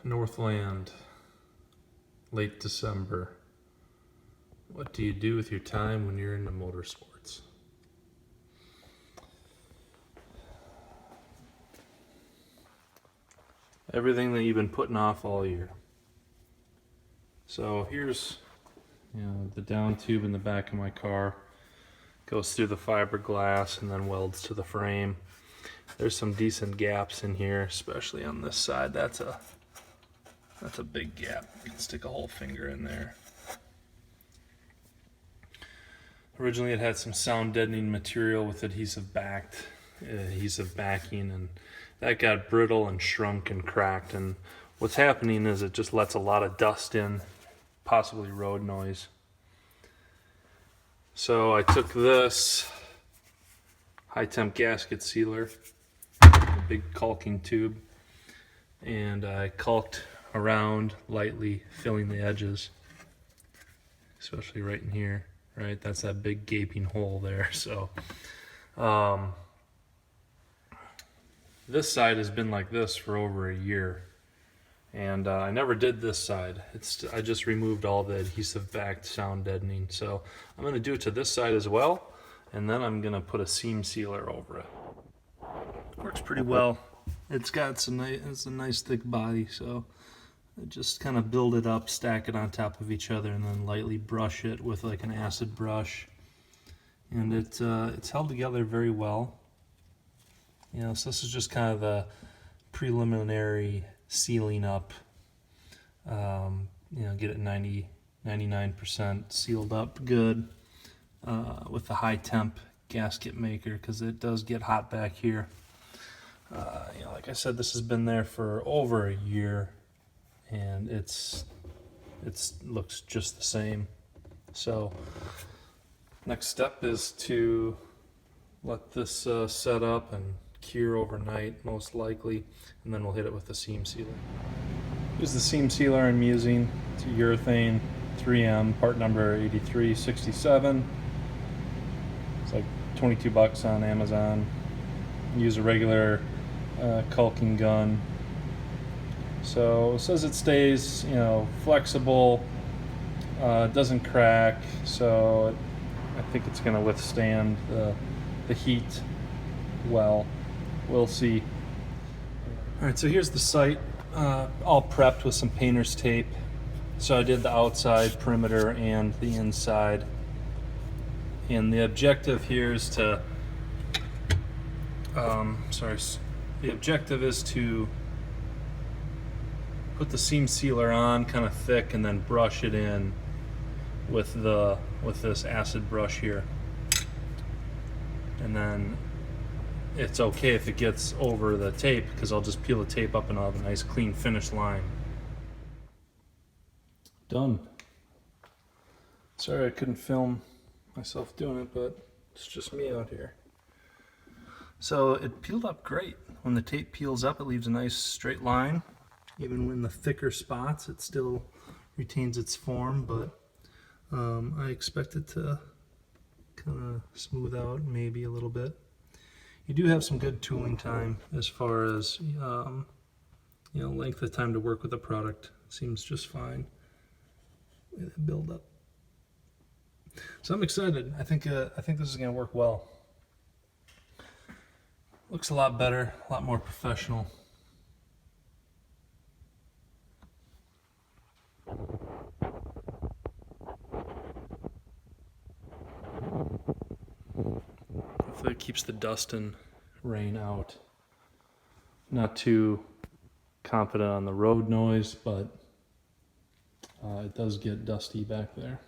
Northland, late December. What do you do with your time when you're into motorsports? Everything that you've been putting off all year. So here's, the down tube in the back of my car. Goes through the fiberglass and then welds to the frame. There's some decent gaps in here, especially on this side. That's a big gap. You can stick a whole finger in there. Originally it had some sound deadening material with adhesive backing, and that got brittle and shrunk and cracked, and what's happening is it just lets a lot of dust in, possibly road noise. So I took this high temp gasket sealer, a big caulking tube, and I caulked around lightly, filling the edges, especially right in here. Right, that's that big gaping hole there. So this side has been like this for over a year, and I never did this side. I just removed all the adhesive backed sound deadening. So I'm going to do it to this side as well, and then I'm going to put a seam sealer over it. Works pretty well. It's got it's a nice thick body, so just kind of build it up, stack it on top of each other, and then lightly brush it with like an acid brush. And it's held together very well. So this is just kind of the preliminary sealing up. Get it 99% sealed up good with the high temp gasket maker, because it does get hot back here. Like I said, this has been there for over a year, and it looks just the same. So next step is to let this set up and cure overnight, most likely, and then we'll hit it with the seam sealer. Here's the seam sealer I'm using. It's a urethane 3M, part number 8367. It's like $22 on Amazon. Use a regular caulking gun. So it says it stays, flexible, doesn't crack, so I think it's going to withstand the heat well. We'll see. Alright, so here's the site, all prepped with some painter's tape. So I did the outside perimeter and the inside. And the objective here is to, the objective is to put the seam sealer on kind of thick and then brush it in with this acid brush here. And then it's okay if it gets over the tape, because I'll just peel the tape up and I'll have a nice clean finished line. Done. Sorry I couldn't film myself doing it, but it's just me out here. So it peeled up great. When the tape peels up, it leaves a nice straight line. Even when the thicker spots, it still retains its form, but I expect it to kind of smooth out maybe a little bit. You do have some good tooling time as far as length of time to work with the product. Seems just fine. Build up. So I'm excited. I think this is going to work well. Looks a lot better, a lot more professional. Hopefully it keeps the dust and rain out. Not too confident on the road noise, but it does get dusty back there.